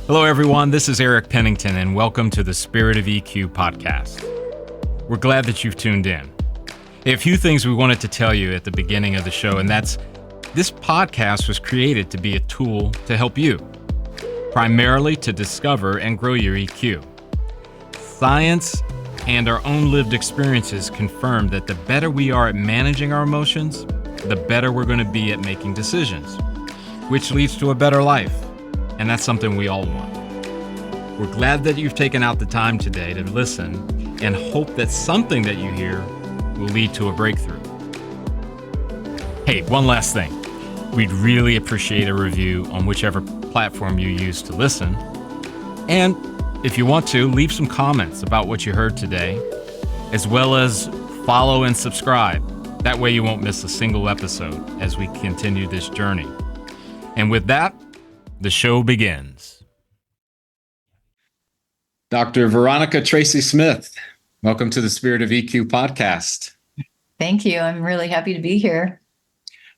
Hello, everyone. This is Eric Pennington, and welcome to the Spirit of EQ podcast. We're glad that you've tuned in. A few things we wanted to tell you at the beginning of the show, and that's this podcast was created to be a tool to help you, primarily to discover and grow your EQ. Science and our own lived experiences confirm that the better we are at managing our emotions, the better we're going to be at making decisions, which leads to a better life. And that's something we all want. We're glad that you've taken out the time today to listen and hope that something that you hear will lead to a breakthrough. Hey, one last thing. We'd really appreciate a review on whichever platform you use to listen. And if you want to, leave some comments about what you heard today, as well as follow and subscribe. That way you won't miss a single episode as we continue this journey. And with that, the show begins. Dr. Veronica Tracy-Smith, welcome to the Spirit of EQ podcast. Thank you. I'm really happy to be here.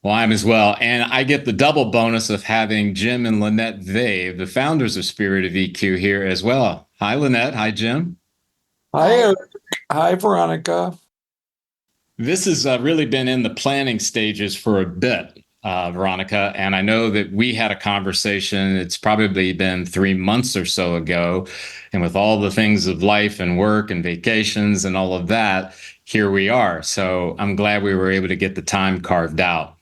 Well, I'm as well. And I get the double bonus of having Jim and Lynette Vaive, the founders of Spirit of EQ, here as well. Hi, Lynette. Hi, Jim. Hi, Eric. Hi, Veronica. This has really been in the planning stages for a bit, Veronica, and I know that we had a conversation. It's probably been 3 months or so ago. And with all the things of life and work and vacations and all of that, here we are. So I'm glad we were able to get the time carved out.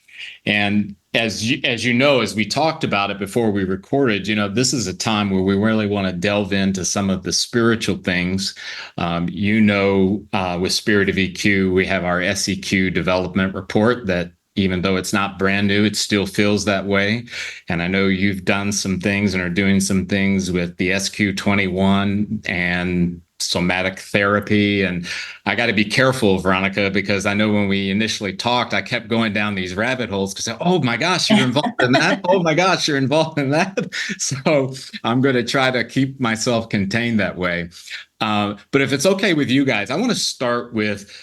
And as you know, as we talked about it before we recorded, this is a time where we really want to delve into some of the spiritual things. With Spirit of EQ, we have our SEQ development report that even though it's not brand new, it still feels that way. And I know you've done some things and are doing some things with the SQ21 and somatic therapy. And I got to be careful, Veronica, because I know when we initially talked, I kept going down these rabbit holes because, oh my gosh, you're involved in that. Oh my gosh, you're involved in that. So I'm going to try to keep myself contained that way. But if it's okay with you guys, I want to start with,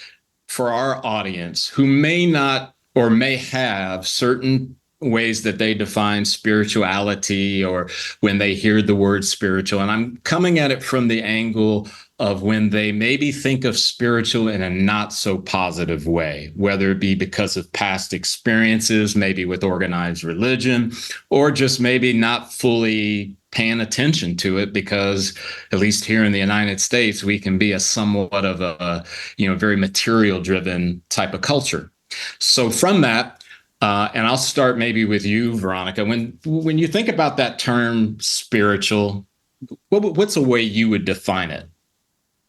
for our audience who may not or may have certain ways that they define spirituality or when they hear the word spiritual. And I'm coming at it from the angle of when they maybe think of spiritual in a not so positive way, whether it be because of past experiences, maybe with organized religion, or just maybe not fully paying attention to it because, at least here in the United States, we can be a somewhat of a, very material driven type of culture. So from that, and I'll start maybe with you, Veronica, when you think about that term spiritual, what's a way you would define it?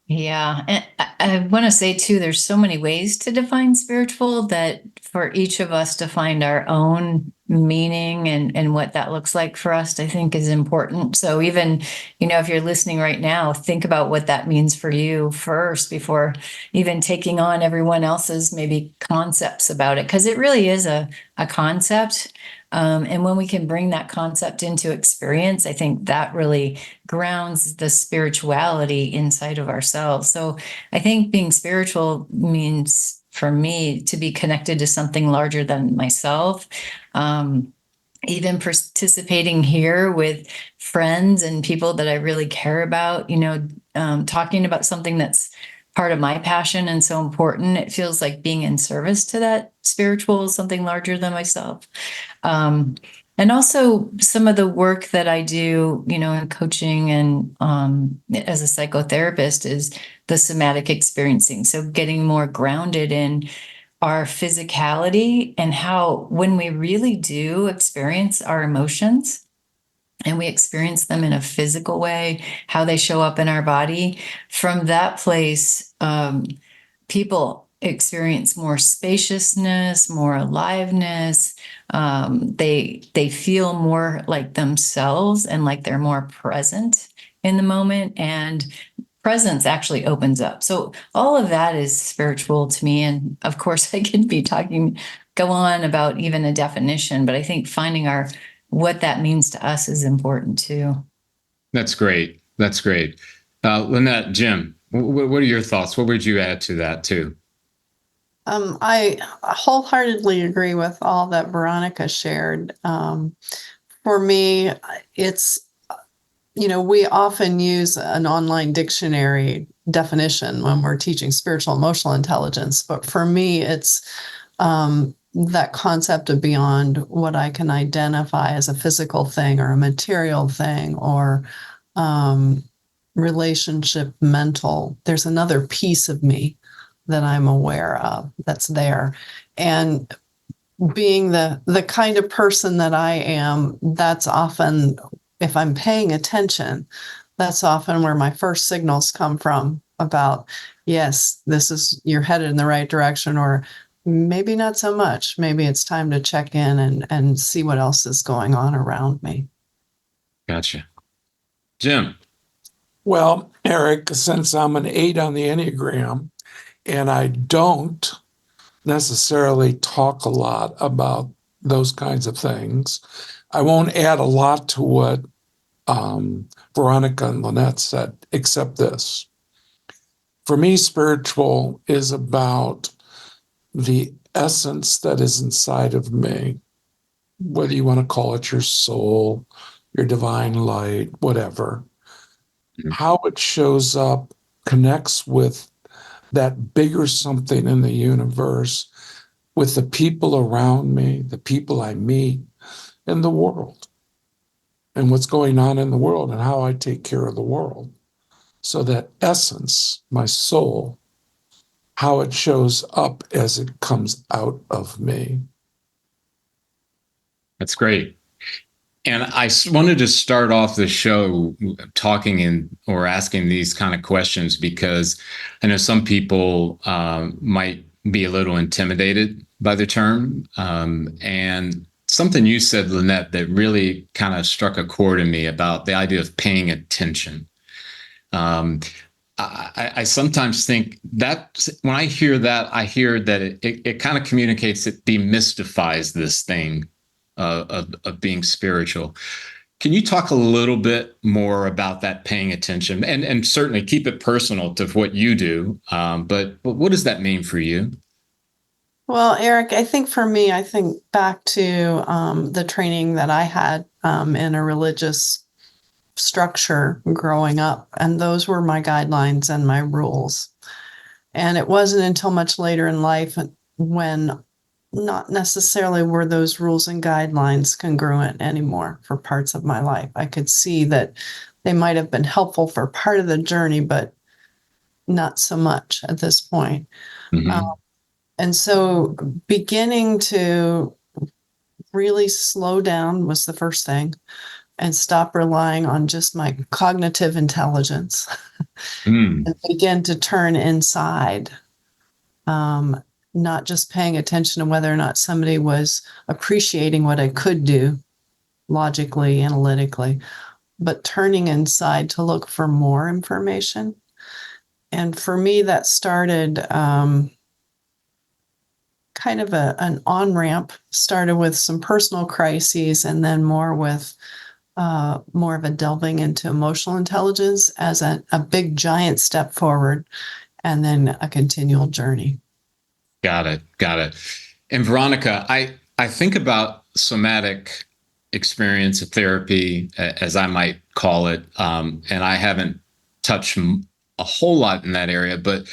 Yeah. And I want to say, too, there's so many ways to define spiritual that for each of us to find our own meaning and what that looks like for us, I think is important. So even, if you're listening right now, think about what that means for you first before even taking on everyone else's maybe concepts about it, because it really is a concept. And when we can bring that concept into experience, I think that really grounds the spirituality inside of ourselves. So I think being spiritual means, for me, to be connected to something larger than myself. Even participating here with friends and people that I really care about, talking about something that's part of my passion and so important. It feels like being in service to that spiritual, something larger than myself. And also some of the work that I do, in coaching and as a psychotherapist is the somatic experiencing. So getting more grounded in our physicality and how, when we really do experience our emotions and we experience them in a physical way, how they show up in our body, from that place, people experience more spaciousness, more aliveness. They feel more like themselves and like they're more present in the moment, and presence actually opens up. So all of that is spiritual to me. And of course, I could be go on about even a definition, but I think finding what that means to us is important too. That's great. That's great. Lynette, Jim, what are your thoughts? What would you add to that too? I wholeheartedly agree with all that Veronica shared. For me, it's we often use an online dictionary definition when we're teaching spiritual emotional intelligence. But for me, it's that concept of beyond what I can identify as a physical thing or a material thing or relationship mental. There's another piece of me that I'm aware of that's there. And being the kind of person that I am, that's often, if I'm paying attention, that's often where my first signals come from about, yes, you're headed in the right direction, or maybe not so much. Maybe it's time to check in and see what else is going on around me. Gotcha. Jim. Well, Eric, since I'm an 8 on the Enneagram and I don't necessarily talk a lot about those kinds of things, I won't add a lot to what Veronica and Lynette said, except this. For me, spiritual is about the essence that is inside of me, whether you want to call it your soul, your divine light, whatever. Mhm. How it shows up connects with that bigger something in the universe, with the people around me, the people I meet, and the world, and what's going on in the world, and how I take care of the world. So that essence, my soul, how it shows up as it comes out of me. That's great. And I wanted to start off the show talking or asking these kind of questions because I know some people might be a little intimidated by the term. And something you said, Lynette, that really kind of struck a chord in me about the idea of paying attention. I sometimes think that when I hear that it kind of communicates, it demystifies this thing of being spiritual. Can you talk a little bit more about that paying attention and certainly keep it personal to what you do? But what does that mean for you? Well, Eric, I think for me, I think back to the training that I had in a religious structure growing up, and those were my guidelines and my rules. And it wasn't until much later in life when not necessarily were those rules and guidelines congruent anymore for parts of my life. I could see that they might have been helpful for part of the journey, but not so much at this point. Mm-hmm. And so beginning to really slow down was the first thing and stop relying on just my cognitive intelligence Mm. and begin to turn inside. Not just paying attention to whether or not somebody was appreciating what I could do logically, analytically, but turning inside to look for more information. And for me, that started kind of an on-ramp, started with some personal crises and then more with more of a delving into emotional intelligence as a big giant step forward and then a continual journey. Got it. Got it. And Veronica, I think about somatic experience of therapy, as I might call it, and I haven't touched a whole lot in that area, but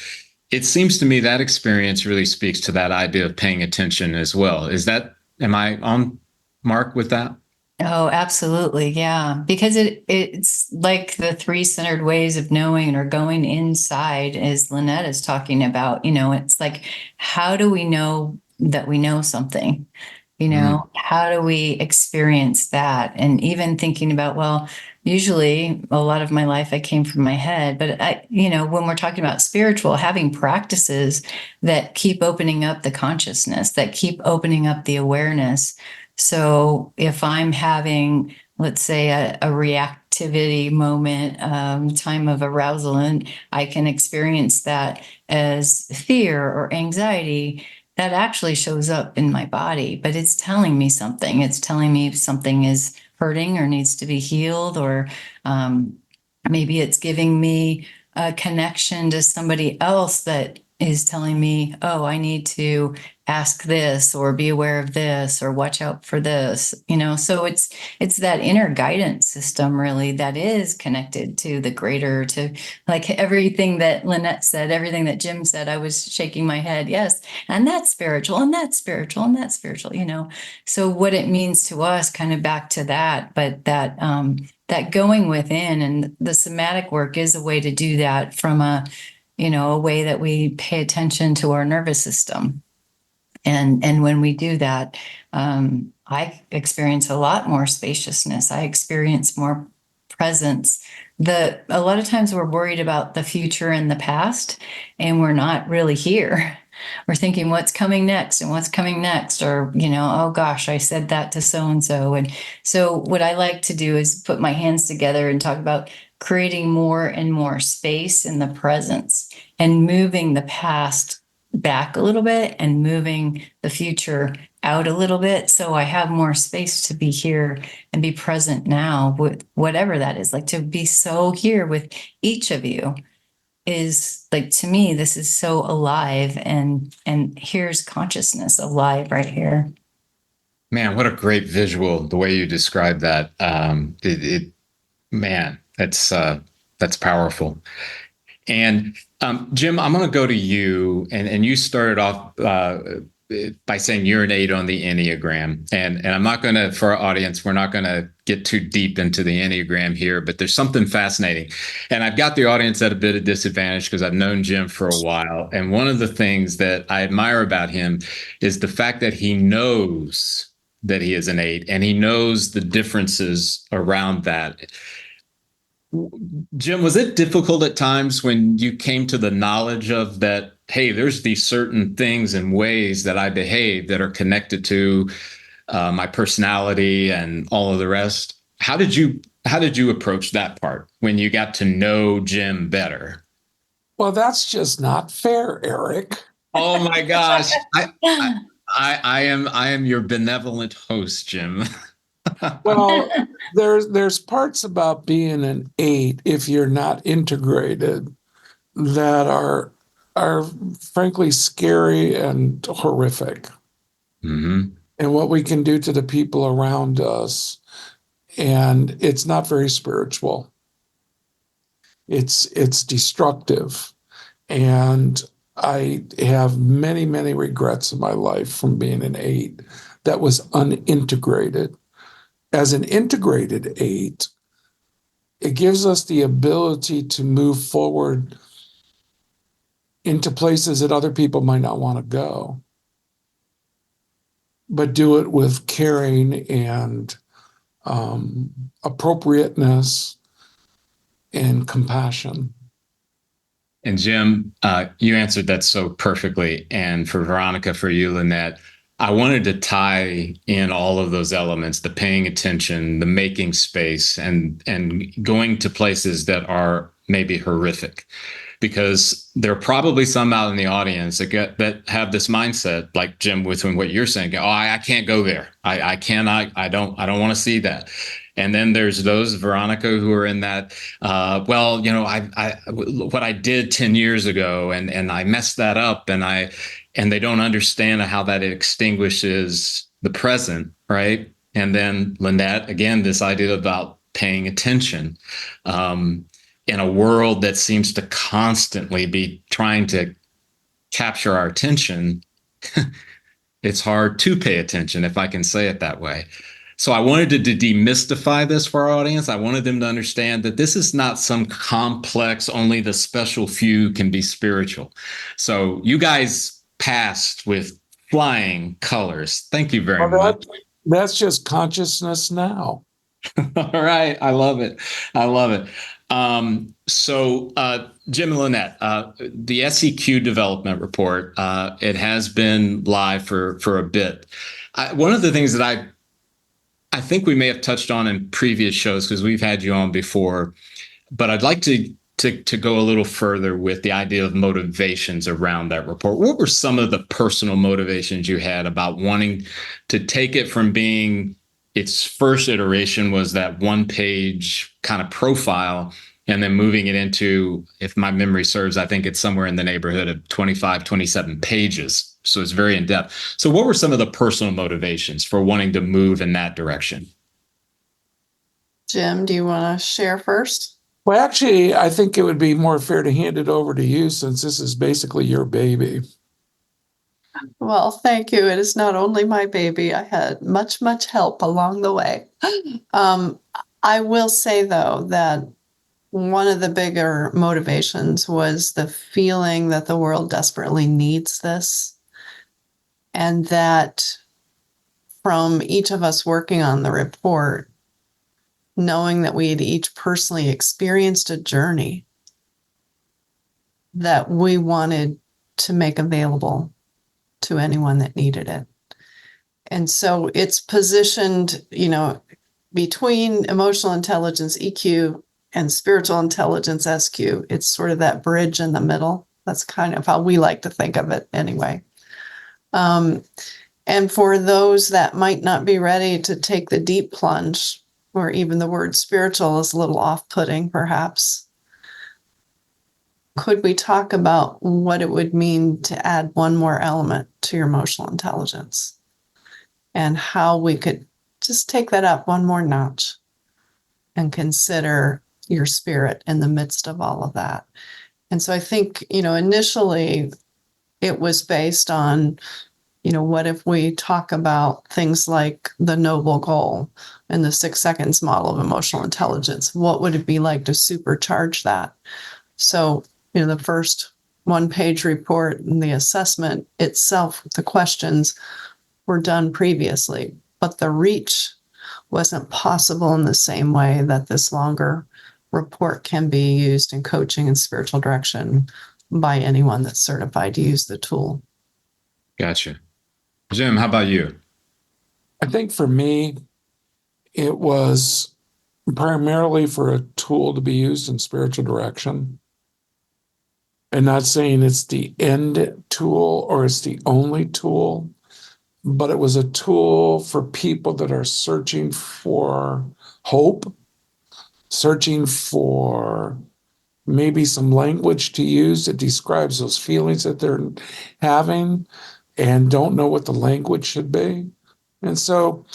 it seems to me that experience really speaks to that idea of paying attention as well. Am I on mark with that? Oh, absolutely. Yeah. Because it's like the three centered ways of knowing or going inside, as Lynette is talking about. It's like, how do we know that we know something? How do we experience that? And even thinking about, well, usually a lot of my life I came from my head, but when we're talking about spiritual, having practices that keep opening up the consciousness, that keep opening up the awareness. So if I'm having, let's say, a reactivity moment, time of arousal, and I can experience that as fear or anxiety, that actually shows up in my body, but it's telling me something. It's telling me if something is hurting or needs to be healed, or maybe it's giving me a connection to somebody else that is telling me, oh, I need to ask this or be aware of this or watch out for this, so it's that inner guidance system really that is connected to the greater, to like everything that Lynette said, everything that Jim said. I was shaking my head. Yes. And that's spiritual, and that's spiritual, and that's spiritual, so what it means to us, kind of back to that, but that going within, and the somatic work is a way to do that from a way that we pay attention to our nervous system. And when we do that, I experience a lot more spaciousness. I experience more presence. A lot of times we're worried about the future and the past, and we're not really here. We're thinking what's coming next and what's coming next, or, oh gosh, I said that to so-and-so. And so what I like to do is put my hands together and talk about creating more and more space in the presence and moving the past back a little bit and moving the future out a little bit. So I have more space to be here and be present now with whatever that is. Like, to be so here with each of you is like, to me, this is so alive, and here's consciousness alive right here. Man, what a great visual, the way you describe that. Man, that's powerful. And Jim, I'm going to go to you, and you started off by saying you're an 8 on the Enneagram, and I'm not going to, for our audience, we're not going to get too deep into the Enneagram here, but there's something fascinating, and I've got the audience at a bit of disadvantage because I've known Jim for a while, and one of the things that I admire about him is the fact that he knows that he is an 8, and he knows the differences around that. Jim, was it difficult at times when you came to the knowledge of that, hey, there's these certain things and ways that I behave that are connected to my personality and all of the rest? How did you approach that part when you got to know Jim better? Well, that's just not fair, Eric. Oh my gosh. I am your benevolent host, Jim. Well, there's parts about being an 8, if you're not integrated, that are frankly scary and horrific. Mm-hmm. And what we can do to the people around us, and it's not very spiritual. It's destructive. And I have many, many regrets in my life from being an 8 that was unintegrated. As an integrated 8, it gives us the ability to move forward into places that other people might not want to go, but do it with caring and appropriateness and compassion. And Jim, you answered that so perfectly. And for Veronica, for you, Lynette, I wanted to tie in all of those elements, the paying attention, the making space, and going to places that are maybe horrific, because there are probably some out in the audience that have this mindset, like Jim, with what you're saying. Oh, I can't go there. I cannot. I don't want to see that. And then there's those, Veronica, who are in that, well, what I did 10 years ago, and I messed that up, and they don't understand how that extinguishes the present, right? And then Lynette, again, this idea about paying attention in a world that seems to constantly be trying to capture our attention. It's hard to pay attention, if I can say it that way. So I wanted to demystify this for our audience. I wanted them to understand that this is not some complex, only the special few can be spiritual. So you guys passed with flying colors. Thank you very much. That's just consciousness now. All right. I love it. I love it. So Jim and Lynette, the SEQ development report, it has been live for a bit. One of the things that I think we may have touched on in previous shows, because we've had you on before, but I'd like to go a little further with the idea of motivations around that report. What were some of the personal motivations you had about wanting to take it from being its first iteration was that one-page kind of profile, and then moving it into, if my memory serves, I think it's somewhere in the neighborhood of 25, 27 pages. So it's very in depth. So what were some of the personal motivations for wanting to move in that direction? Jim, do you want to share first? Well, actually, I think it would be more fair to hand it over to you since this is basically your baby. Well, thank you. It is not only my baby. I had much, much help along the way. I will say, though, that one of the bigger motivations was the feeling that the world desperately needs this, and that from each of us working on the report, knowing that we had each personally experienced a journey that we wanted to make available to anyone that needed it. And so it's positioned, between emotional intelligence, EQ, and spiritual intelligence, SQ. It's sort of that bridge in the middle. That's kind of how we like to think of it anyway. And for those that might not be ready to take the deep plunge, or even the word spiritual is a little off-putting, perhaps, could we talk about what it would mean to add one more element to your emotional intelligence and how we could just take that up one more notch and consider your spirit in the midst of all of that? And so I think, initially it was based on, what if we talk about things like the noble goal and the 6 seconds model of emotional intelligence? What would it be like to supercharge that? So, the first 1-page report and the assessment itself, the questions were done previously, but the reach wasn't possible in the same way that this longer report can be used in coaching and spiritual direction by anyone that's certified to use the tool. Gotcha. Jim, how about you? I think for me, it was primarily for a tool to be used in spiritual direction. And not saying it's the end tool or it's the only tool, but it was a tool for people that are searching for hope, searching for maybe some language to use that describes those feelings that they're having and don't know what the language should be. And so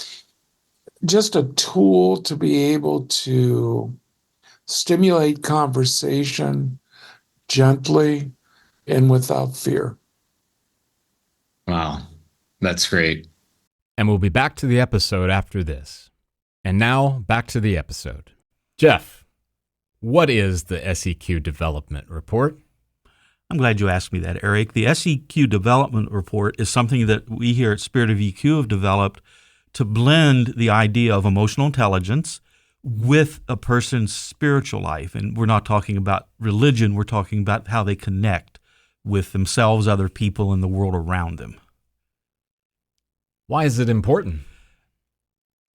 just a tool to be able to stimulate conversation gently and without fear. Wow, that's great. And we'll be back to the episode after this. And now back to the episode. Jeff, what is the SEQ Development Report? I'm glad you asked me that, Eric. The SEQ Development Report is something that we here at Spirit of EQ have developed to blend the idea of emotional intelligence with a person's spiritual life. And we're not talking about religion, we're talking about how they connect with themselves, other people, and the world around them. Why is it important?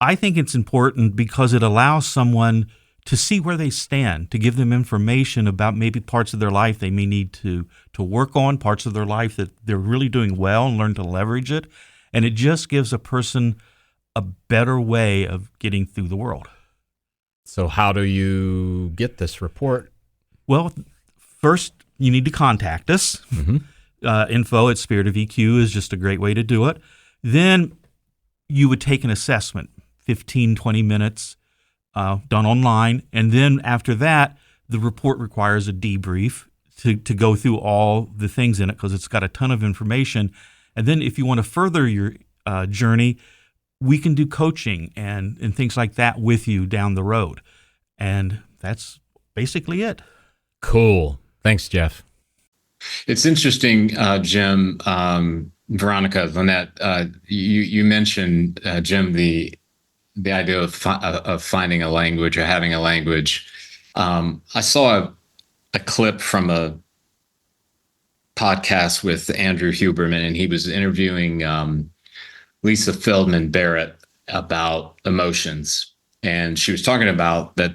I think it's important because it allows someone to see where they stand, to give them information about maybe parts of their life they may need to work on, parts of their life that they're really doing well and learn to leverage it. And it just gives a person a better way of getting through the world. So how do you get this report? Well, first, you need to contact us. Info at Spirit of EQ is just a great way to do it. Then you would take an assessment, 15, 20 minutes, done online. And then after that, the report requires a debrief to go through all the things in it because it's got a ton of information. And then if you want to further your journey, we can do coaching and things like that with you down the road. And that's basically it. Cool. Thanks, Jeff. It's interesting, Jim, Veronica, Lynette, you mentioned, Jim, the idea of finding a language or having a language. I saw a clip from a podcast with Andrew Huberman, and he was interviewing Lisa Feldman Barrett about emotions. And she was talking about that,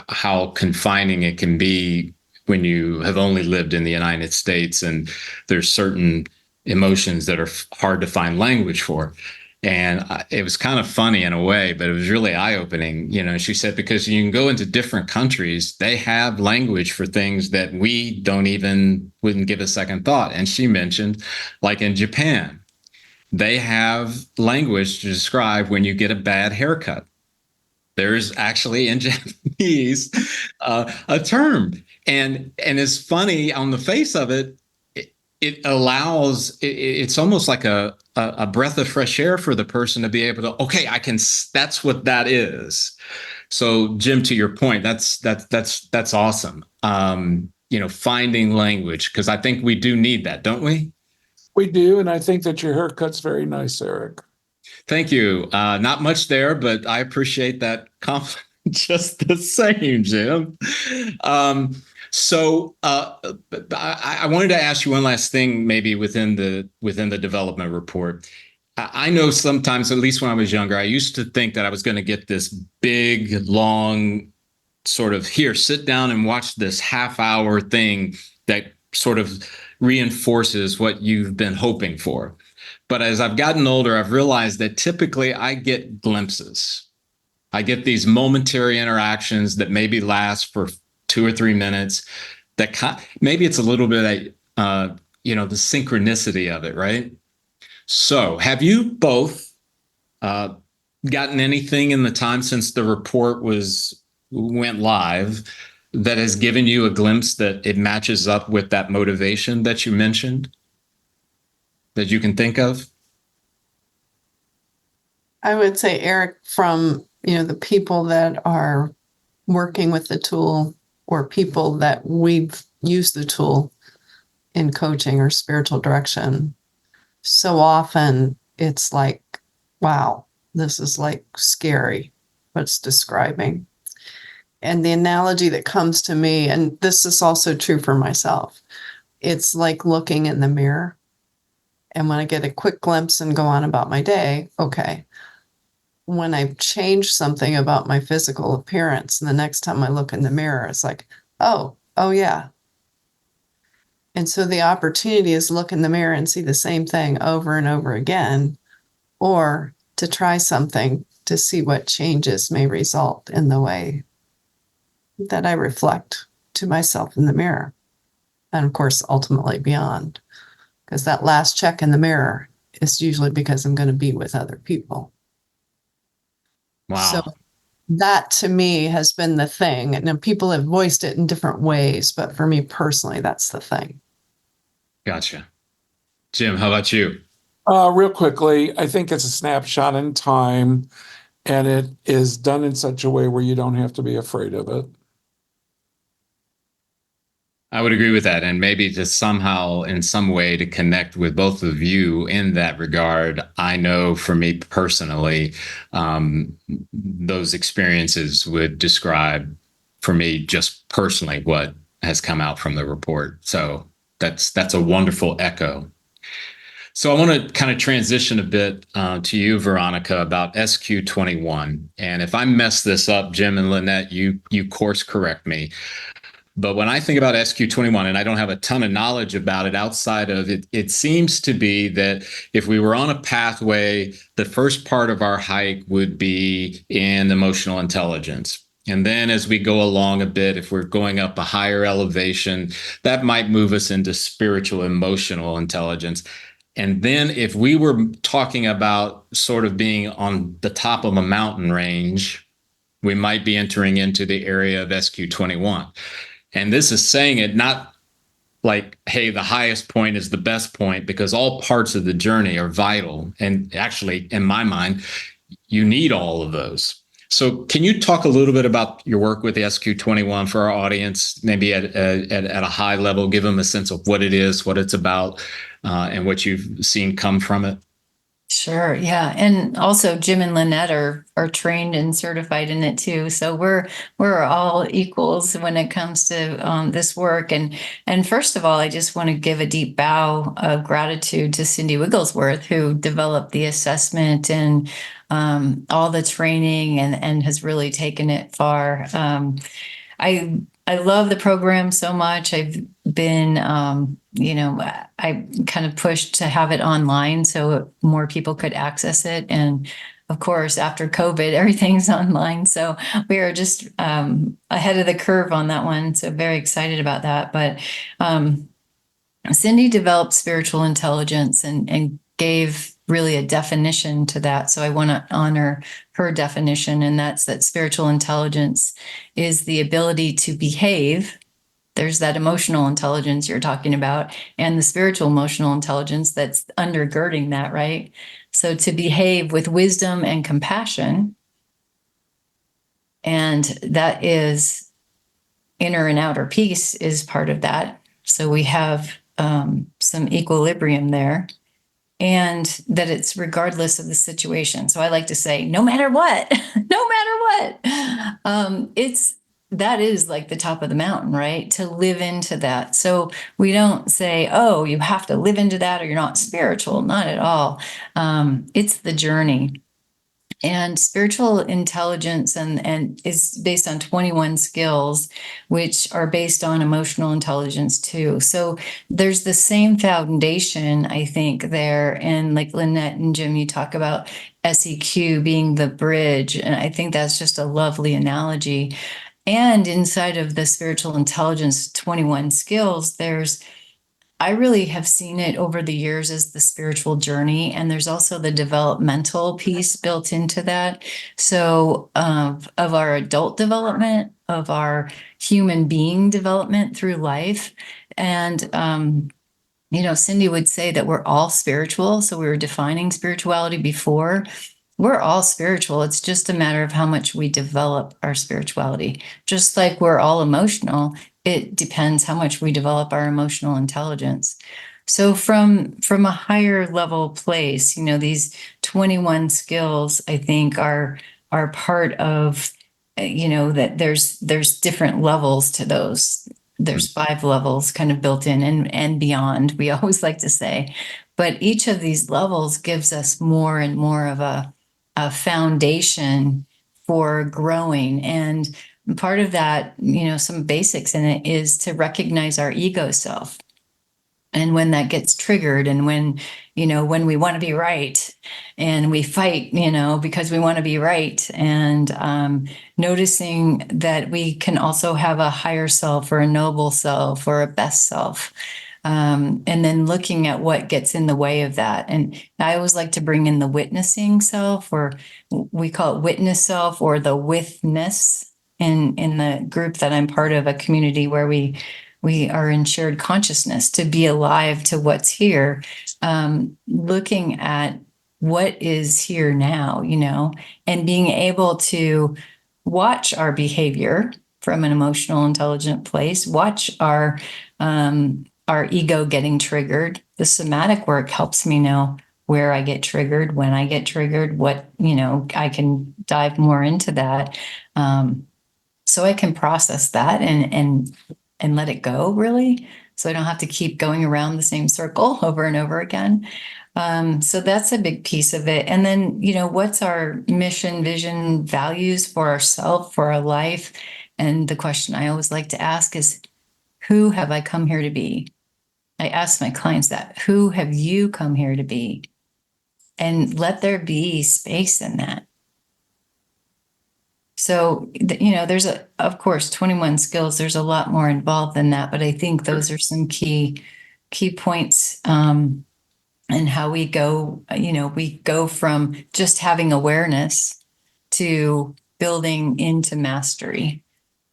how confining it can be when you have only lived in the United States and there's certain emotions that are hard to find language for. And it was kind of funny in a way, but it was really eye-opening. She said, because you can go into different countries, they have language for things that we wouldn't give a second thought. And she mentioned, like in Japan, they have language to describe when you get a bad haircut. There's actually in Japanese a term, and it's funny on the face of it. It allows. It's almost like a breath of fresh air for the person to be able to. Okay, I can. That's what that is. So, Jim, to your point, that's awesome. Finding language, because I think we do need that, don't we? We do, and I think that your haircut's very nice, Eric. Thank you. Not much there, but I appreciate that compliment just the same, Jim. So I wanted to ask you one last thing, maybe within the development report. I know sometimes, at least when I was younger, I used to think that I was going to get this big, long sort of, here, sit down and watch this half-hour thing that sort of reinforces what you've been hoping for. But as I've gotten older, I've realized that typically I get glimpses. I get these momentary interactions that maybe last for 2 or 3 minutes. Maybe it's a little bit, the synchronicity of it, right? So have you both gotten anything in the time since the report went live that has given you a glimpse that it matches up with that motivation that you mentioned, that you can think of? I would say, Eric, from the people that are working with the tool, or people that we've used the tool in coaching or spiritual direction, so often it's like, wow, this is like scary what's describing. And the analogy that comes to me, and this is also true for myself, it's like looking in the mirror. And when I get a quick glimpse and go on about my day, okay. When I've changed something about my physical appearance, and the next time I look in the mirror, it's like, oh yeah. And so the opportunity is look in the mirror and see the same thing over and over again, or to try something to see what changes may result in the way that I reflect to myself in the mirror. And of course, ultimately beyond, because that last check in the mirror is usually because I'm going to be with other people. Wow. So that to me has been the thing. And then people have voiced it in different ways, but for me personally, that's the thing. Gotcha. Jim, how about you? Real quickly, I think it's a snapshot in time, and it is done in such a way where you don't have to be afraid of it. I would agree with that. And maybe to somehow, in some way, to connect with both of you in that regard. I know for me personally, those experiences would describe for me just personally what has come out from the report. So that's a wonderful echo. So I want to kind of transition a bit to you, Veronica, about SQ21. And if I mess this up, Jim and Lynette, you course correct me. But when I think about SQ21, and I don't have a ton of knowledge about it outside of it, it seems to be that if we were on a pathway, the first part of our hike would be in emotional intelligence. And then as we go along a bit, if we're going up a higher elevation, that might move us into spiritual emotional intelligence. And then if we were talking about sort of being on the top of a mountain range, we might be entering into the area of SQ21. And this is saying it not like, hey, the highest point is the best point, because all parts of the journey are vital. And actually, in my mind, you need all of those. So can you talk a little bit about your work with the SQ21 for our audience, maybe at a high level, give them a sense of what it is, what it's about, and what you've seen come from it? Sure. Yeah. And also Jim and Lynette are trained and certified in it too. So we're all equals when it comes to this work. And first of all, I just want to give a deep bow of gratitude to Cindy Wigglesworth, who developed the assessment and all the training and has really taken it far. I love the program so much. I've been, I kind of pushed to have it online so more people could access it. And of course, after COVID, everything's online. So we are just ahead of the curve on that one. So very excited about that. But Cindy developed spiritual intelligence and gave really a definition to that. So I want to honor her definition, and that's that spiritual intelligence is the ability to behave. There's that emotional intelligence you're talking about, and the spiritual emotional intelligence that's undergirding that, right? So to behave with wisdom and compassion, and that is inner and outer peace is part of that. So we have some equilibrium there, and that it's regardless of the situation. So I like to say, no matter what, no matter what, that is like the top of the mountain, right? To live into that. So we don't say, oh, you have to live into that or you're not spiritual. Not at all. It's the journey. And spiritual intelligence and is based on 21 skills, which are based on emotional intelligence too. So there's the same foundation, I think, there. And like Lynette and Jim, you talk about SEQ being the bridge. And I think that's just a lovely analogy. And inside of the spiritual intelligence 21 skills, I really have seen it over the years as the spiritual journey. And there's also the developmental piece built into that. So of our adult development, of our human being development through life. And, Cindy would say that we're all spiritual. So we were defining spirituality before. We're all spiritual. It's just a matter of how much we develop our spirituality. Just like we're all emotional, it depends how much we develop our emotional intelligence. So from a higher level place, these 21 skills, I think are part of, that there's different levels to those. There's 5 levels kind of built in and beyond, we always like to say. But each of these levels gives us more and more of a foundation for growing. And part of that, some basics in it is to recognize our ego self. And when that gets triggered and when we want to be right and we fight, because we want to be right, and noticing that we can also have a higher self or a noble self or a best self. And then looking at what gets in the way of that. And I always like to bring in the witnessing self, or we call it witness self, or the withness in the group that I'm part of, a community where we are in shared consciousness to be alive to what's here, looking at what is here now, and being able to watch our behavior from an emotional, intelligent place, watch our ego getting triggered. The somatic work helps me know where I get triggered, when I get triggered, what, I can dive more into that. So I can process that and let it go, really. So I don't have to keep going around the same circle over and over again. So that's a big piece of it. And then, what's our mission, vision, values for ourselves, for our life? And the question I always like to ask is, who have I come here to be? I ask my clients that. Who have you come here to be? And let there be space in that. So, there's of course, 21 skills. There's a lot more involved than that, but I think those are some key points, and how we go, we go from just having awareness to building into mastery.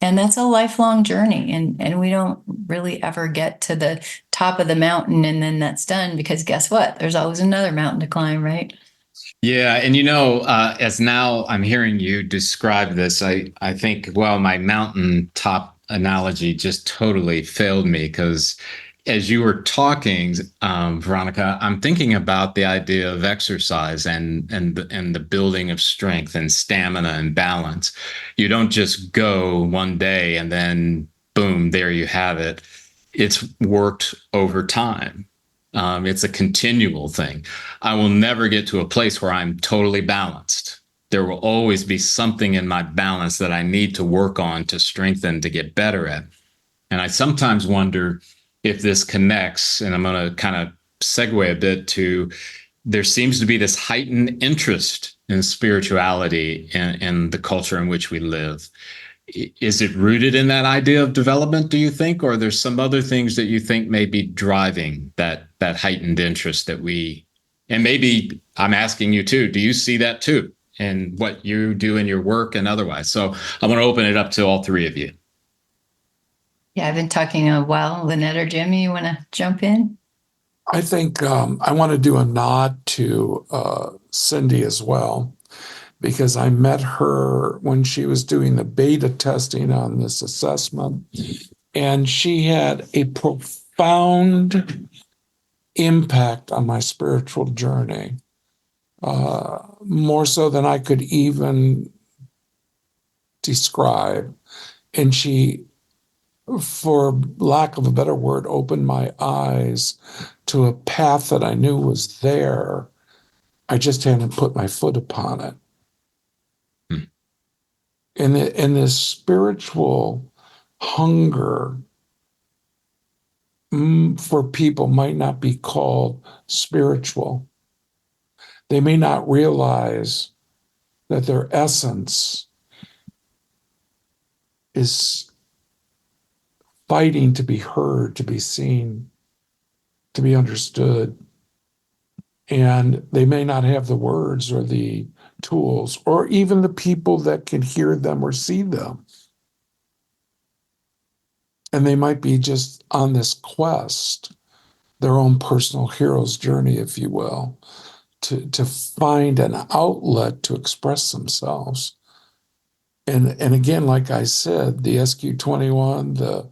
And that's a lifelong journey. And we don't really ever get to the top of the mountain and then that's done, because guess what? There's always another mountain to climb, right? Yeah. And, as now I'm hearing you describe this, I think, well, my mountaintop analogy just totally failed me, because as you were talking, Veronica, I'm thinking about the idea of exercise and the building of strength and stamina and balance. You don't just go one day and then boom, there you have it. It's worked over time. It's a continual thing. I will never get to a place where I'm totally balanced. there will always be something in my balance that I need to work on, to strengthen, to get better at. And I sometimes wonder if this connects, and I'm going to kind of segue a bit to, there seems to be this heightened interest in spirituality in the culture in which we live. Is it rooted in that idea of development, do you think, or there's some other things that you think may be driving that heightened interest that we, and maybe I'm asking you too, do you see that too in what you do in your work and otherwise? So I want to open it up to all three of you. Yeah, I've been talking a while. Lynette or Jimmy, you want to jump in? I think I want to do a nod to Cindy as well, because I met her when she was doing the beta testing on this assessment, and she had a profound impact on my spiritual journey, more so than I could even describe. And she, for lack of a better word, opened my eyes to a path that I knew was there. I just hadn't put my foot upon it. And this spiritual hunger for people might not be called spiritual. They may not realize that their essence is fighting to be heard, to be seen, to be understood. And they may not have the words or the tools or even the people that can hear them or see them. And they might be just on this quest, their own personal hero's journey, if you will, to find an outlet to express themselves. And again, like I said, the SQ21, the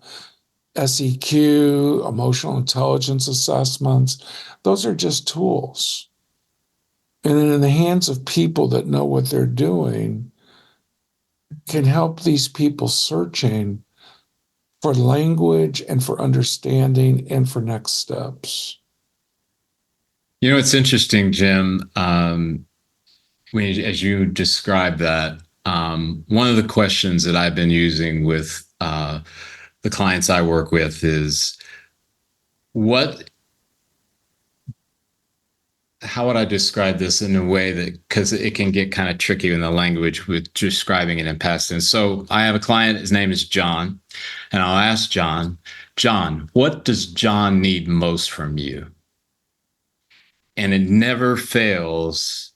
SEQ, emotional intelligence assessments, those are just tools. And in the hands of people that know what they're doing, can help these people searching for language and for understanding and for next steps. You know, it's interesting, Jim, as you describe that, one of the questions that I've been using with the clients I work with is, how would I describe this in a way that, because it can get kind of tricky in the language with describing it in past tense. So I have a client, his name is John, and I'll ask John, what does John need most from you? And it never fails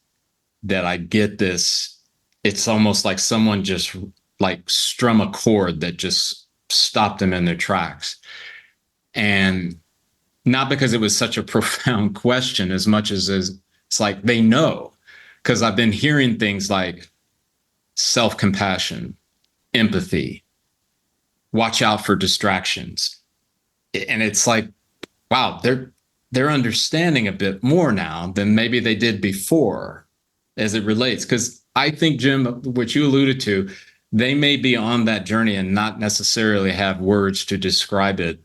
that I get this. It's almost like someone just like strum a chord that just stopped them in their tracks. And not because it was such a profound question as much as it's like they know, because I've been hearing things like self-compassion, empathy, watch out for distractions. And it's like, wow, they're understanding a bit more now than maybe they did before as it relates. Because I think, Jim, what you alluded to, they may be on that journey and not necessarily have words to describe it,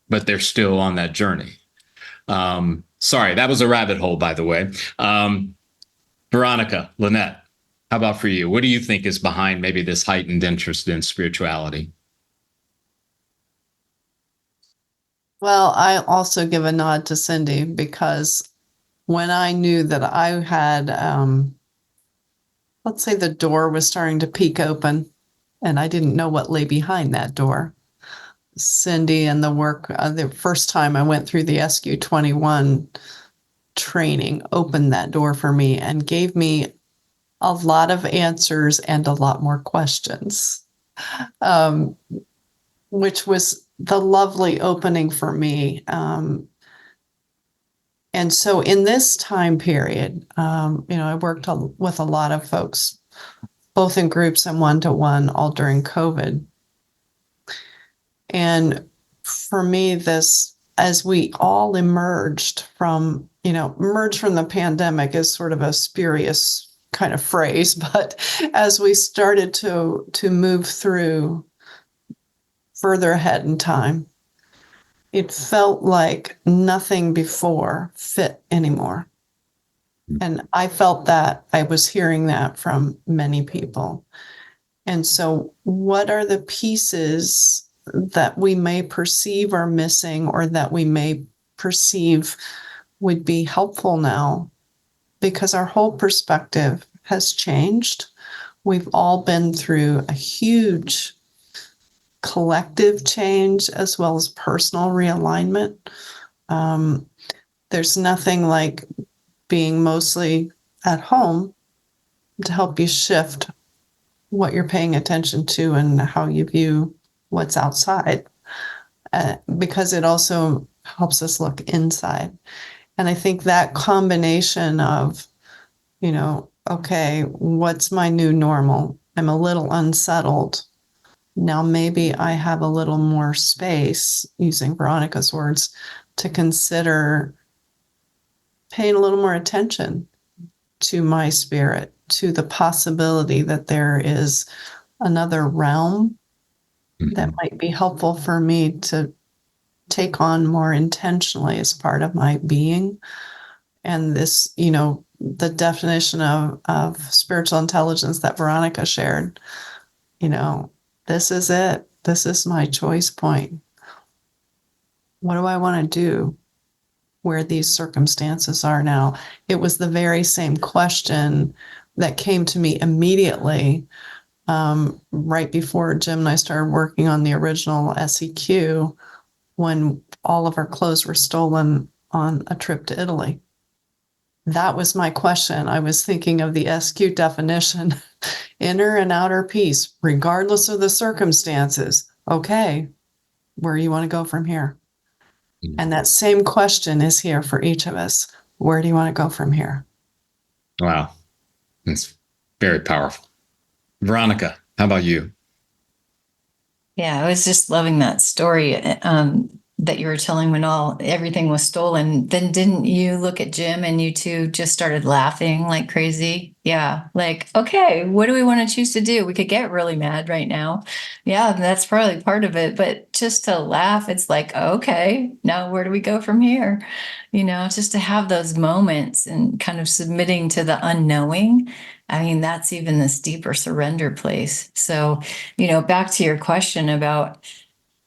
but they're still on that journey. Sorry, that was a rabbit hole, by the way. Veronica, Lynette, how about for you? What do you think is behind maybe this heightened interest in spirituality? Well, I also give a nod to Cindy, because when I knew that I had, let's say the door was starting to peek open and I didn't know what lay behind that door, Cindy and the work, the first time I went through the SQ21 training opened that door for me and gave me a lot of answers and a lot more questions, which was the lovely opening for me. And so in this time period, I worked with a lot of folks, both in groups and one-to-one, all during COVID. And for me, this, as we all emerged from the pandemic is sort of a spurious kind of phrase, but as we started to move through further ahead in time, it felt like nothing before fit anymore. And I felt that I was hearing that from many people. And so, what are the pieces that we may perceive are missing or that we may perceive would be helpful now? Because our whole perspective has changed. We've all been through a huge collective change as well as personal realignment. There's nothing like being mostly at home to help you shift what you're paying attention to and how you view what's outside, because it also helps us look inside. And I think that combination of, okay, what's my new normal? I'm a little unsettled. Now maybe I have a little more space, using Veronica's words, to consider paying a little more attention to my spirit, to the possibility that there is another realm that might be helpful for me to take on more intentionally as part of my being. And this, the definition of spiritual intelligence that Veronica shared, this is it. This is my choice point. What do I want to do where these circumstances are now? It was the very same question that came to me immediately right before Jim and I started working on the original SEQ, when all of our clothes were stolen on a trip to Italy. That was my question. I was thinking of the SQ definition, inner and outer peace, regardless of the circumstances. Okay, where do you want to go from here? And that same question is here for each of us. Where do you want to go from here? Wow. It's very powerful. Veronica, how about you? Yeah, I was just loving that story that you were telling when everything was stolen. Then didn't you look at Jim and you two just started laughing like crazy? Yeah, like, okay, what do we want to choose to do? We could get really mad right now. Yeah, that's probably part of it. But just to laugh, it's like, okay, now where do we go from here? Just to have those moments and kind of submitting to the unknowing. I mean, that's even this deeper surrender place. So, back to your question about,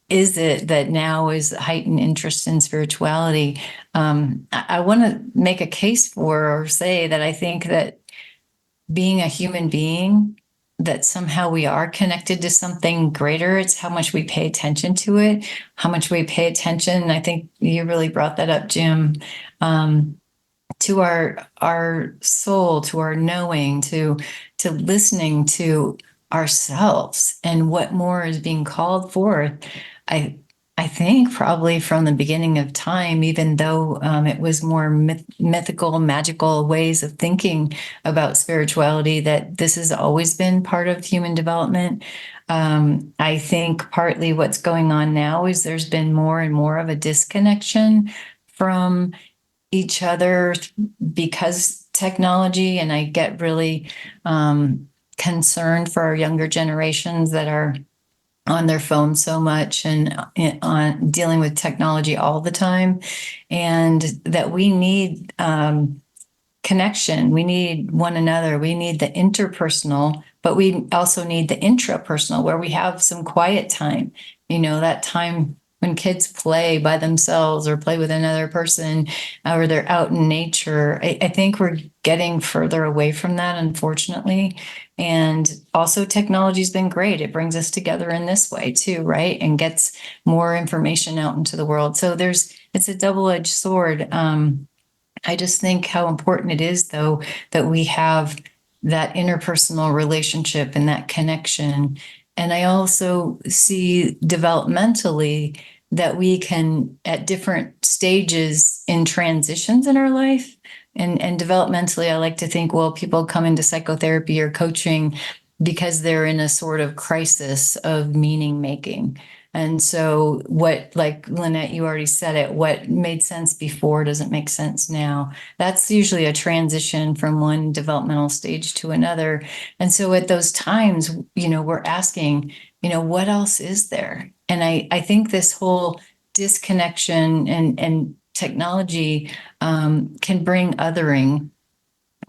is it that now is heightened interest in spirituality? I want to make a case for or say that I think that being a human being, that somehow we are connected to something greater. It's how much we pay attention to it, how much we pay attention. I think you really brought that up, Jim, to our soul, to our knowing, to listening to ourselves and what more is being called forth. I think probably from the beginning of time, even though it was more mythical, magical ways of thinking about spirituality, that this has always been part of human development. I think partly what's going on now is there's been more and more of a disconnection from each other because technology, and I get really concerned for our younger generations that are on their phone so much and on dealing with technology all the time, and that we need connection. We need one another. We need the interpersonal, but we also need the intrapersonal, where we have some quiet time, that time when kids play by themselves or play with another person, or they're out in nature. I think we're getting further away from that, unfortunately. And also technology's been great. It brings us together in this way too, right? And gets more information out into the world. So it's a double-edged sword. I just think how important it is, though, that we have that interpersonal relationship and that connection. And I also see developmentally that we can, at different stages in transitions in our life, and developmentally, I like to think, well, people come into psychotherapy or coaching because they're in a sort of crisis of meaning making. And so like Lynette, you already said it, what made sense before doesn't make sense now. That's usually a transition from one developmental stage to another. And so at those times, we're asking, what else is there? And I think this whole disconnection and technology can bring othering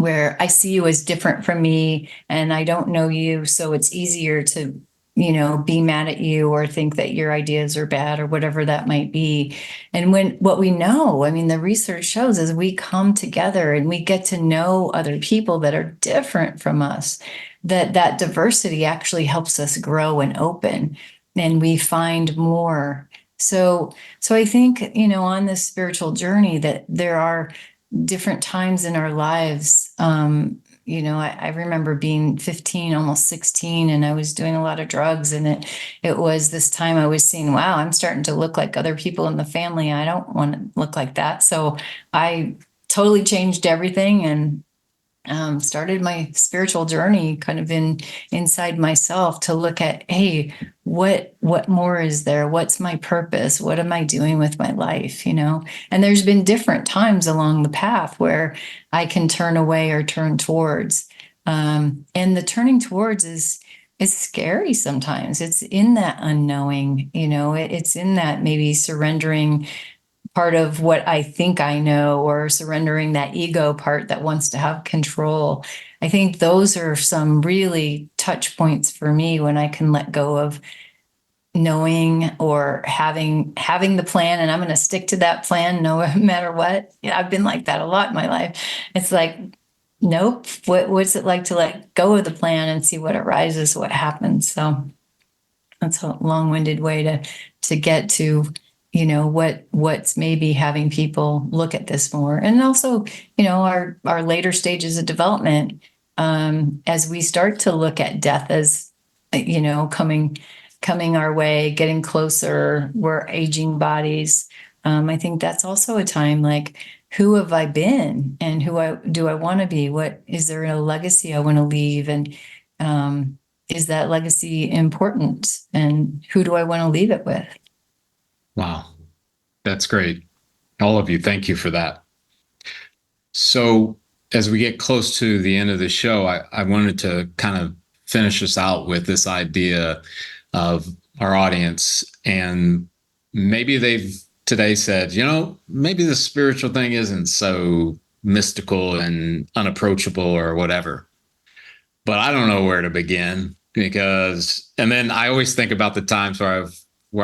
where I see you as different from me and I don't know you. So it's easier to, be mad at you or think that your ideas are bad or whatever that might be. And what we know, I mean, the research shows is we come together and we get to know other people that are different from us, that diversity actually helps us grow and open and we find more. So I think, on this spiritual journey that there are different times in our lives. I remember being 15, almost 16, and I was doing a lot of drugs. And it was this time I was seeing, wow, I'm starting to look like other people in the family. I don't want to look like that. So I totally changed everything and started my spiritual journey kind of inside myself to look at, hey, what more is there? What's my purpose? What am I doing with my life? And there's been different times along the path where I can turn away or turn towards. And the turning towards is scary sometimes. It's in that unknowing, it's in that maybe surrendering part of what I think I know or surrendering that ego part that wants to have control. I think those are some really touch points for me when I can let go of knowing or having the plan and I'm going to stick to that plan no matter what. I've been like that a lot in my life. It's like, nope, what's it like to let go of the plan and see what arises, what happens. So that's a long-winded way to get to what's maybe having people look at this more. And also, our later stages of development, as we start to look at death as, coming our way, getting closer, we're aging bodies. I think that's also a time like, who have I been and do I want to be? What is there a legacy I want to leave? And is that legacy important? And who do I want to leave it with? Wow. That's great. All of you, thank you for that. So as we get close to the end of the show, I wanted to kind of finish us out with this idea of our audience. And maybe they've today said, maybe the spiritual thing isn't so mystical and unapproachable or whatever. But I don't know where to begin and then I always think about the times where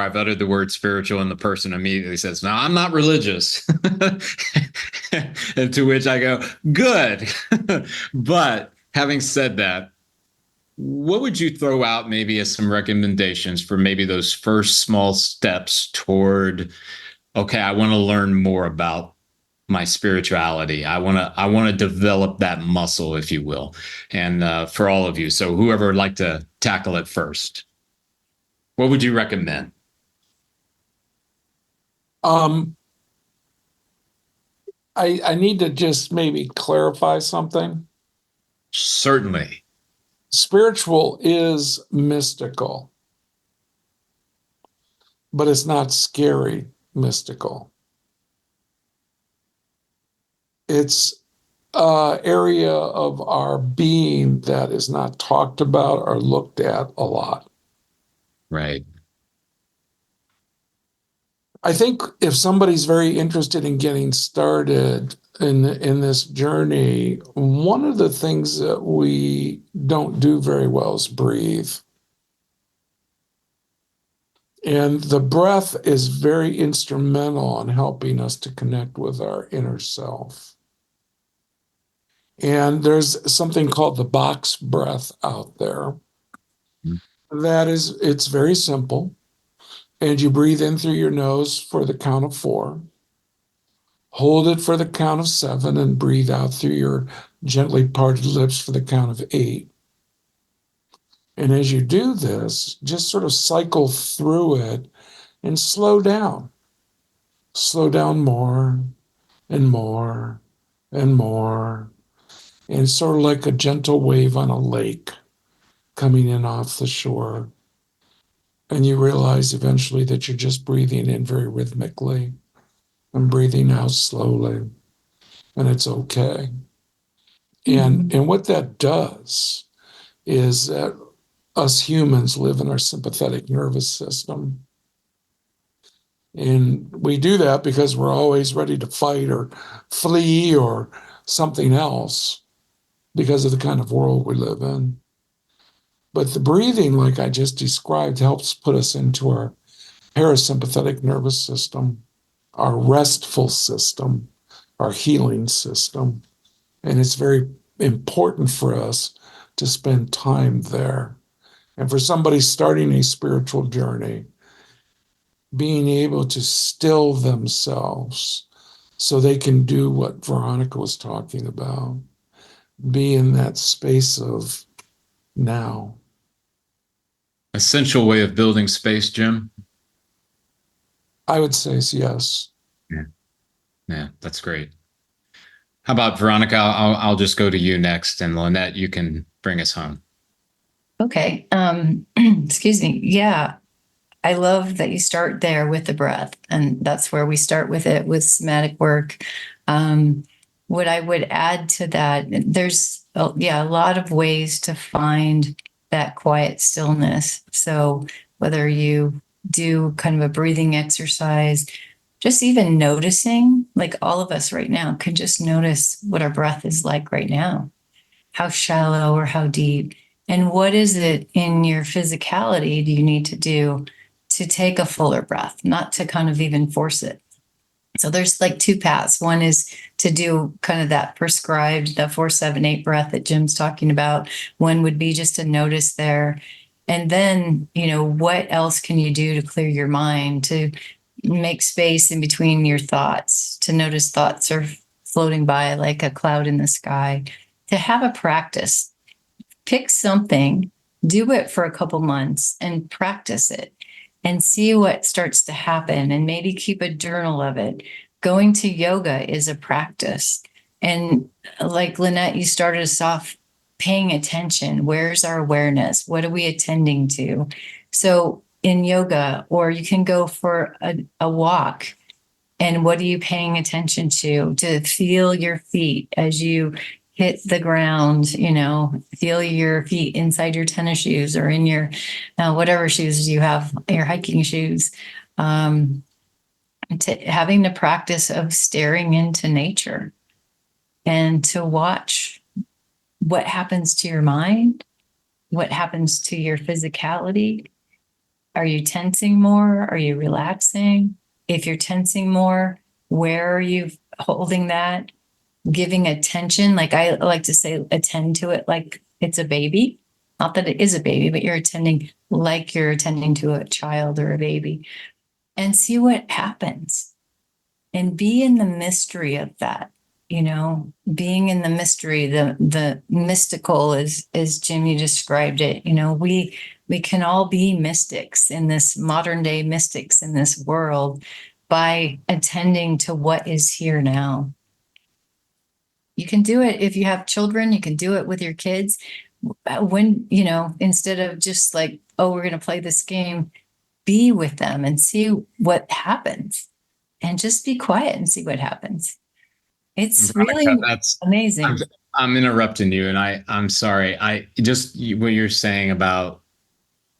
I've uttered the word spiritual and the person immediately says, no, I'm not religious. And to which I go, good. But having said that, what would you throw out maybe as some recommendations for maybe those first small steps toward, okay, I want to learn more about my spirituality. I want to develop that muscle, if you will. And for all of you, so whoever would like to tackle it first, what would you recommend? I need to just maybe clarify something. Certainly. Spiritual is mystical, but it's not scary mystical. It's an area of our being that is not talked about or looked at a lot. Right. I think if somebody's very interested in getting started in this journey, one of the things that we don't do very well is breathe. And the breath is very instrumental in helping us to connect with our inner self. And there's something called the box breath out there. It's very simple. And you breathe in through your nose for the count of 4. Hold it for the count of 7 and breathe out through your gently parted lips for the count of 8. And as you do this, just sort of cycle through it and slow down. Slow down more and more and more. And sort of like a gentle wave on a lake coming in off the shore. And you realize eventually that you're just breathing in very rhythmically and breathing out slowly. And it's okay. And what that does is that us humans live in our sympathetic nervous system. And we do that because we're always ready to fight or flee or something else. because of the kind of world we live in. But the breathing, like I just described, helps put us into our parasympathetic nervous system, our restful system, our healing system. And it's very important for us to spend time there. And for somebody starting a spiritual journey, being able to still themselves so they can do what Veronica was talking about, be in that space of now. Essential way of building space, Jim. I would say yes. Yeah, that's great. How about Veronica? I'll just go to you next, and Lynette, you can bring us home. Okay. Excuse me. Yeah. I love that you start there with the breath, and that's where we start with it with somatic work. What I would add to that, there's a lot of ways to find that quiet stillness. So whether you do kind of a breathing exercise, just even noticing, like all of us right now can just notice what our breath is like right now, how shallow or how deep, and what is it in your physicality do you need to do to take a fuller breath, not to kind of even force it. So there's like two paths. One is to do kind of that prescribed, the 4-7-8 breath that Jim's talking about. One would be just to notice there. And then, what else can you do to clear your mind, to make space in between your thoughts, to notice thoughts are floating by like a cloud in the sky, to have a practice. Pick something, do it for a couple months and practice it, and see what starts to happen, and maybe keep a journal of it. Going to yoga is a practice. And like Lynette, you started us off paying attention. Where's our awareness? What are we attending to? So in yoga, or you can go for a walk. And what are you paying attention to feel your feet as you hit the ground, feel your feet inside your tennis shoes or in your whatever shoes you have, your hiking shoes. Having the practice of staring into nature and to watch what happens to your mind, what happens to your physicality. Are you tensing more? Are you relaxing? If you're tensing more, where are you holding that? Giving attention, like I like to say, attend to it like it's a baby. Not that it is a baby, but you're attending like you're attending to a child or a baby, and see what happens. And be in the mystery of that, being in the mystery, the mystical, as Jim, you described it. We can all be mystics in this modern day mystics in this world by attending to what is here now. You can do it if you have children, you can do it with your kids. When, instead of just like, oh, we're going to play this game, be with them and see what happens, and just be quiet and see what happens. It's really amazing. I'm interrupting you, and I'm sorry. I just what you're saying about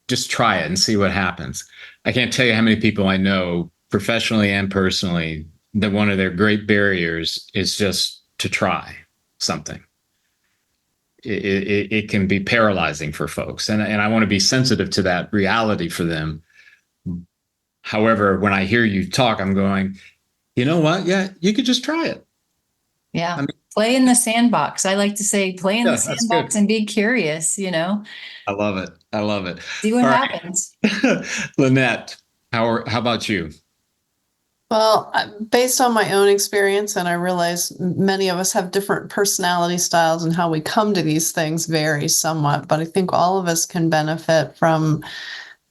just try it and see what happens. I can't tell you how many people I know, professionally and personally, that one of their great barriers is just to try something. It can be paralyzing for folks, and I want to be sensitive to that reality for them. However, when I hear you talk, I'm going, you know what? Yeah, you could just try it. Yeah. Play in the sandbox. I like to say, play in the sandbox and be curious, I love it. I love it. See what happens. Lynette, how about you? Well, based on my own experience, and I realize many of us have different personality styles, and how we come to these things varies somewhat, but I think all of us can benefit from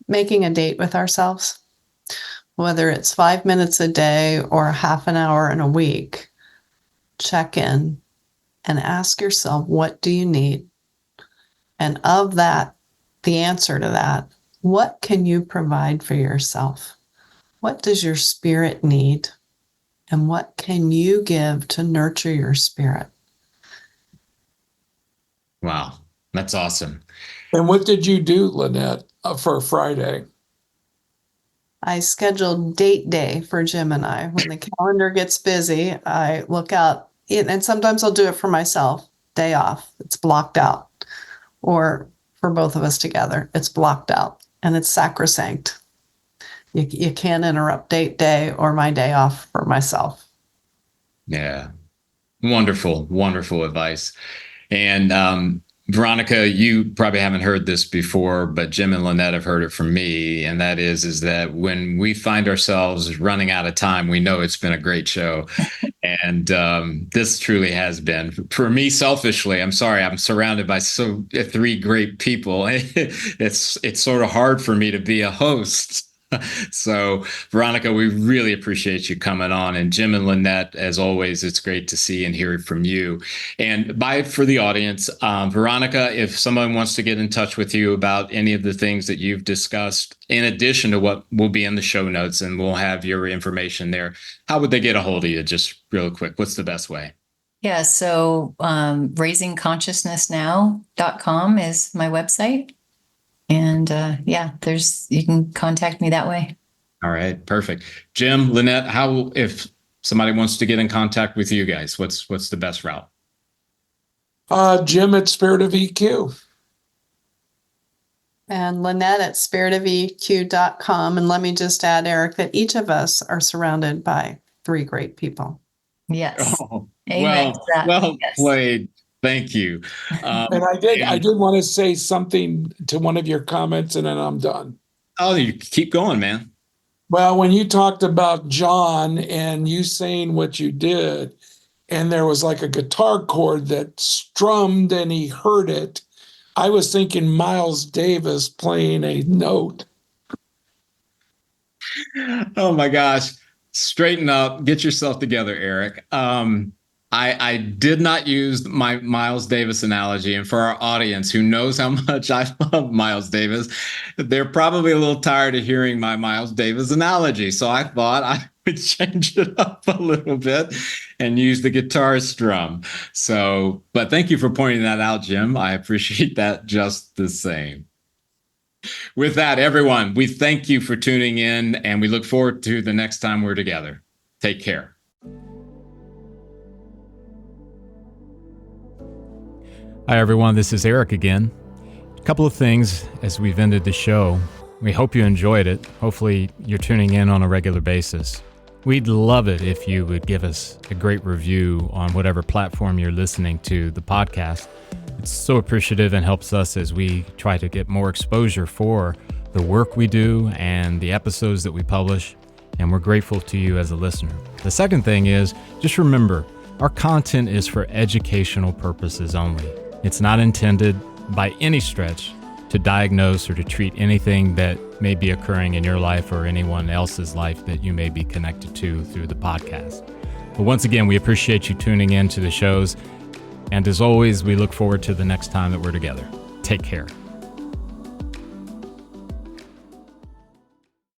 making a date with ourselves, whether it's 5 minutes a day or half an hour in a week. Check in and ask yourself, what do you need? And of that, the answer to that, what can you provide for yourself? What does your spirit need? And what can you give to nurture your spirit? Wow, that's awesome. And what did you do, Lynette, for Friday? I scheduled date day for Jim and I. When the calendar gets busy, I look out, and sometimes I'll do it for myself. day off. It's blocked out. Or for both of us together, it's blocked out and it's sacrosanct. You can't interrupt date day or my day off for myself. Yeah. Wonderful, wonderful advice. And Veronica, you probably haven't heard this before, but Jim and Lynette have heard it from me. And that is that when we find ourselves running out of time, we know it's been a great show. And this truly has been. For me, selfishly, I'm sorry, I'm surrounded by three great people. It's sort of hard for me to be a host. So, Veronica, we really appreciate you coming on. And Jim and Lynette, as always, it's great to see and hear from you. And for the audience, Veronica, if someone wants to get in touch with you about any of the things that you've discussed, in addition to what will be in the show notes, and we'll have your information there, how would they get a hold of you? Just real quick, what's the best way? Yeah, so raisingconsciousnessnow.com is my website. And you can contact me that way. All right, perfect. Jim, Lynette, if somebody wants to get in contact with you guys, what's the best route? Jim at Spirit of EQ. And Lynette at spiritofeq.com. And let me just add, Eric, that each of us are surrounded by three great people. Yes. Oh, Amen to that. well Yes. played. Thank you. And I did want to say something to one of your comments, and then I'm done. Oh, you keep going, man. Well, when you talked about John and you saying what you did, and there was like a guitar chord that strummed and he heard it, I was thinking Miles Davis playing a note. Oh my gosh. Straighten up. Get yourself together, Eric. I did not use my Miles Davis analogy. And for our audience who knows how much I love Miles Davis, they're probably a little tired of hearing my Miles Davis analogy. So I thought I would change it up a little bit and use the guitar strum. But thank you for pointing that out, Jim. I appreciate that just the same. With that, everyone, we thank you for tuning in, and we look forward to the next time we're together. Take care. Hi, everyone. This is Eric again. A couple of things as we've ended the show. We hope you enjoyed it. Hopefully, you're tuning in on a regular basis. We'd love it if you would give us a great review on whatever platform you're listening to the podcast. It's so appreciative and helps us as we try to get more exposure for the work we do and the episodes that we publish. And we're grateful to you as a listener. The second thing is, just remember, our content is for educational purposes only. It's not intended by any stretch to diagnose or to treat anything that may be occurring in your life or anyone else's life that you may be connected to through the podcast. But once again, we appreciate you tuning in to the shows. And as always, we look forward to the next time that we're together. Take care.